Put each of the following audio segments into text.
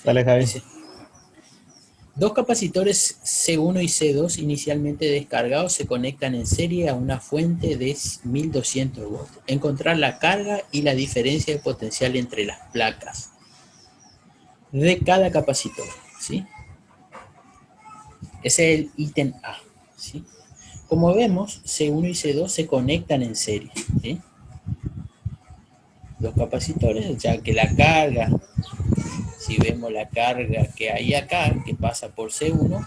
Dale, Javi. Dice, dos capacitores C1 y C2 inicialmente descargados se conectan en serie a una fuente de 1200 volts. Encontrar la carga y la diferencia de potencial entre las placas de cada capacitor, ¿sí? Ese es el ítem A, ¿sí? Como vemos, C1 y C2 se conectan en serie, ¿sí? Los capacitores, ya que la carga, si vemos la carga que hay acá, que pasa por C1,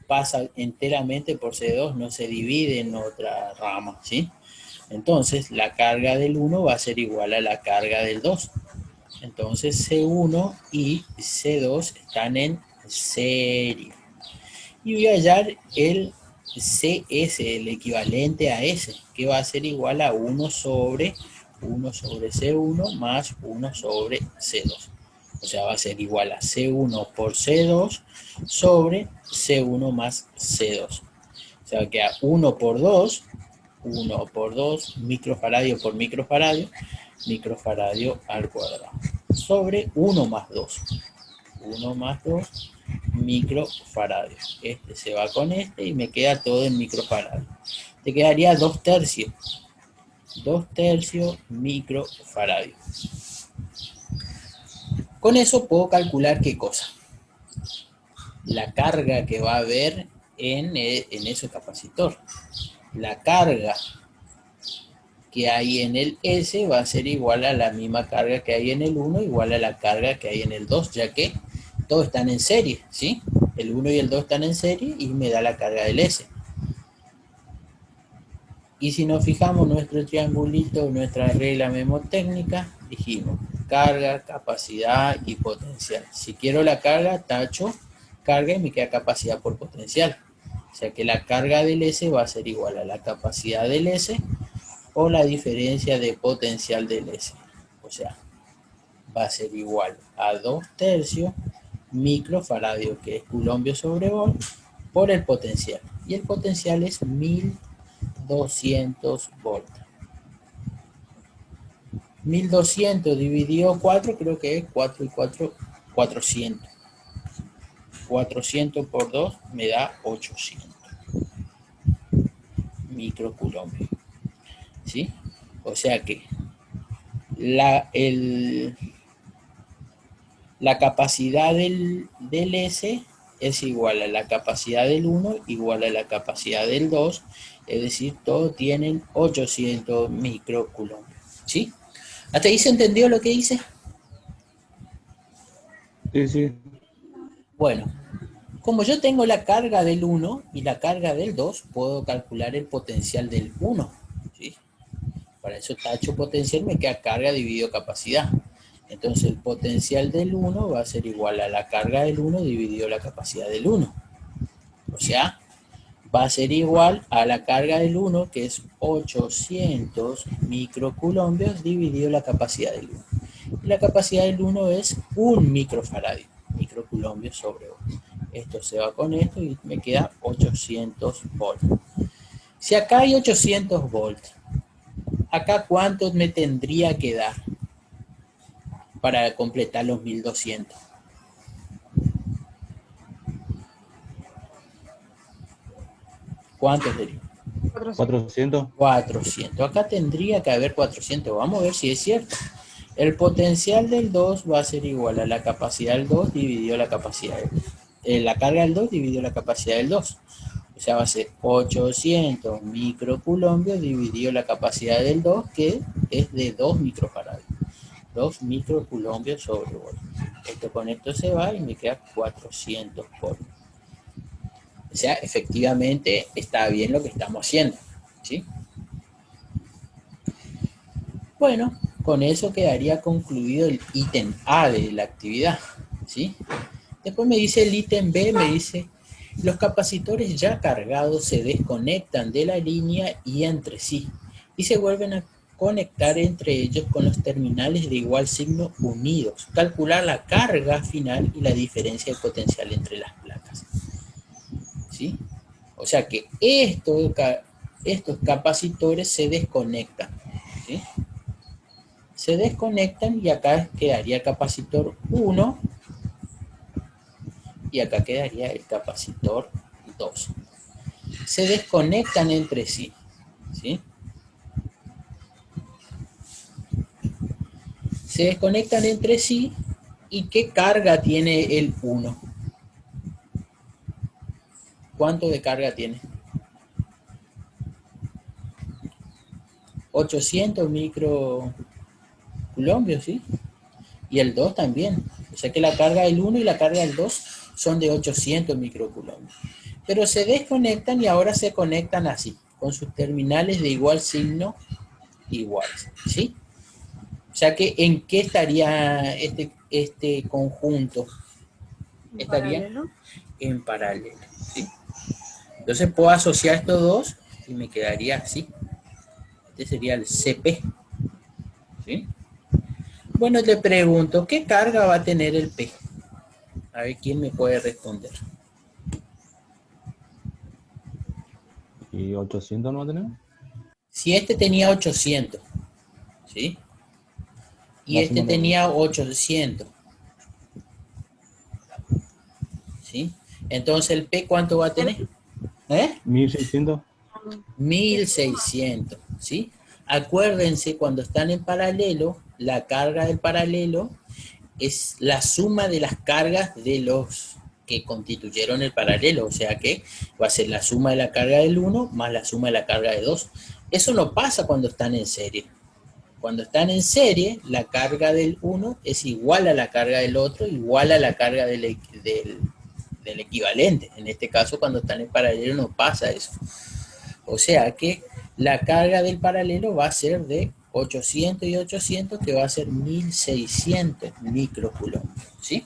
pasa enteramente por C2, no se divide en otra rama, ¿sí? Entonces, la carga del 1 va a ser igual a la carga del 2. Entonces, C1 y C2 están en serie. Y voy a hallar el CS, el equivalente a S, que va a ser igual a 1 sobre C1 más 1 sobre C2. O sea, va a ser igual a C1 por C2 sobre C1 más C2. O sea, que a 1 por 2, microfaradio por microfaradio, microfaradio al cuadrado, sobre 1 más 2. 1 más 2 microfaradio. Este se va con este y me queda todo en microfaradio. Te quedaría 2 tercios. 2 tercios microfaradio. Con eso puedo calcular qué cosa. La carga que va a haber en ese capacitor. La carga que hay en el S va a ser igual a la misma carga que hay en el 1, igual a la carga que hay en el 2, ya que todos están en serie, ¿sí? El 1 y el 2 están en serie y me da la carga del S. Y si nos fijamos nuestro triangulito, nuestra regla memotécnica, dijimos carga, capacidad y potencial. Si quiero la carga, tacho carga y me queda capacidad por potencial. O sea que la carga del S va a ser igual a la capacidad del S o la diferencia de potencial del S. O sea, va a ser igual a 2 tercios microfaradio, que es culombio sobre volt, por el potencial. Y el potencial es 1200 volts. 1200 dividido 4, creo que es 4 y 4, 400. 400 por 2 me da 800 microcoulombios. ¿Sí? O sea que la capacidad del S es igual a la capacidad del 1, igual a la capacidad del 2, es decir, todos tienen 800 microcoulombios. ¿Sí? ¿Hasta ahí se entendió lo que hice? Sí, sí. Bueno, como yo tengo la carga del 1 y la carga del 2, puedo calcular el potencial del 1. ¿Sí? Para eso tacho potencial, me queda carga dividido capacidad. Entonces el potencial del 1 va a ser igual a la carga del 1 dividido la capacidad del 1. O sea, va a ser igual a la carga del 1, que es 800 microcoulombios dividido la capacidad del 1. Y la capacidad del 1 es 1 microfaradio, microcoulombios sobre 1. Esto se va con esto y me queda 800 volts. Si acá hay 800 volts, acá ¿cuánto me tendría que dar para completar los 1200? ¿Cuánto sería? 400. 400. 400. Acá tendría que haber 400. Vamos a ver si es cierto. El potencial del 2 va a ser igual a la capacidad del 2 dividido la capacidad del la carga del 2 dividido la capacidad del 2. O sea, va a ser 800 microcoulombios dividido la capacidad del 2, que es de 2 microfaradios. 2 microcoulombios sobre volt. Esto con esto se va y me queda 400 volt. O sea, efectivamente está bien lo que estamos haciendo, ¿sí? Bueno, con eso quedaría concluido el ítem A de la actividad, ¿sí? Después me dice el ítem B, me dice, los capacitores ya cargados se desconectan de la línea y entre sí, y se vuelven a conectar entre ellos con los terminales de igual signo unidos. Calcular la carga final y la diferencia de potencial entre las placas, ¿sí? O sea que estos capacitores se desconectan, ¿sí? Se desconectan y acá quedaría el capacitor 1 y acá quedaría el capacitor 2. Se desconectan entre sí, ¿sí? Se desconectan entre sí, ¿y qué carga tiene el 1? ¿Cuánto de carga tiene? 800 microcoulombios, ¿sí? Y el 2 también. O sea que la carga del 1 y la carga del 2 son de 800 microcoulombios. Pero se desconectan y ahora se conectan así, con sus terminales de igual signo iguales, ¿sí? O sea que ¿en qué estaría este conjunto? En Estaría paralelo. en paralelo, ¿sí? Entonces puedo asociar estos dos y me quedaría así. Este sería el CP, ¿sí? Bueno, te pregunto, ¿qué carga va a tener el P? A ver quién me puede responder. ¿Y 800 no va a tener? Si este tenía 800, ¿sí? Y La este suma de los dos. tenía 800, ¿sí? Entonces el P, ¿cuánto va a tener? 1600. 1600, ¿sí? Acuérdense, cuando están en paralelo, la carga del paralelo es la suma de las cargas de los que constituyeron el paralelo, o sea que va a ser la suma de la carga del 1 más la suma de la carga de 2. Eso no pasa cuando están en serie. Cuando están en serie, la carga del 1 es igual a la carga del otro, igual a la carga del equivalente. En este caso, cuando están en paralelo no pasa eso. O sea que la carga del paralelo va a ser de 800 y 800, que va a ser 1600 microcoulombios, ¿sí?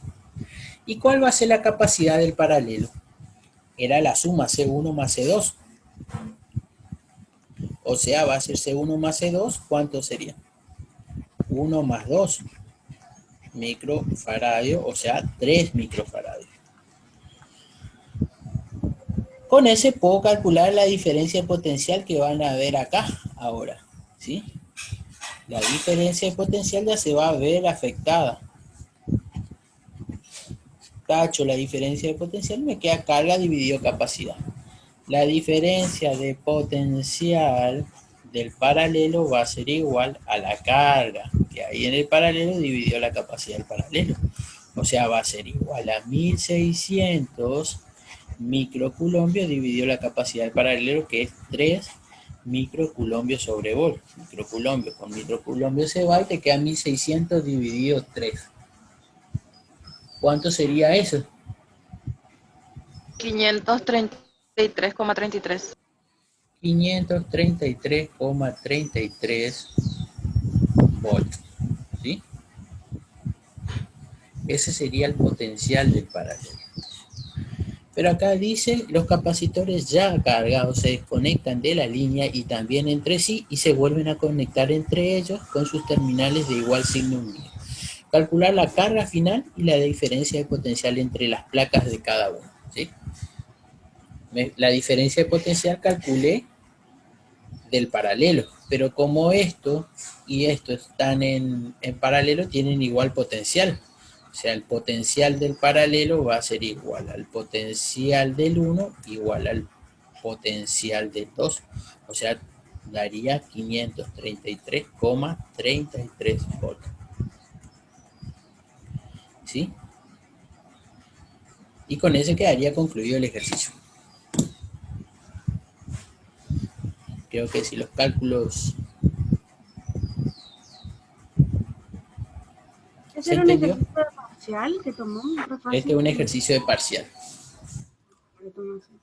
¿Y cuál va a ser la capacidad del paralelo? Era la suma C1 más C2. O sea, va a ser C1 más C2, ¿cuánto sería? 1 más 2 microfaradios, o sea, 3 microfaradios. Con ese puedo calcular la diferencia de potencial que van a ver acá ahora, ¿sí? La diferencia de potencial ya se va a ver afectada. Tacho la diferencia de potencial, me queda carga dividido capacidad. La diferencia de potencial del paralelo va a ser igual a la carga que hay en el paralelo dividido la capacidad del paralelo. O sea, va a ser igual a 1600 microcoulombios dividido la capacidad del paralelo, que es 3 microcoulombios sobre volt. Microcoulombios con microcoulombios se va y te queda 1600 dividido 3. ¿Cuánto sería eso? 533,33. 533,33 volts, ¿sí? Ese sería el potencial del paralelo. Pero acá dice, los capacitores ya cargados se desconectan de la línea y también entre sí y se vuelven a conectar entre ellos con sus terminales de igual signo unido. Calcular la carga final y la diferencia de potencial entre las placas de cada uno, ¿sí? La diferencia de potencial calculé del paralelo, pero como esto y esto están en paralelo, tienen igual potencial. O sea, el potencial del paralelo va a ser igual al potencial del 1 igual al potencial del 2. O sea, daría 533,33 volts. ¿Sí? Y con eso quedaría concluido el ejercicio. Creo que si los cálculos... ¿Ese ¿Se era un entendió? ejercicio de parcial que tomó? ¿Re Este es fácil? un ejercicio de parcial. Retomó así.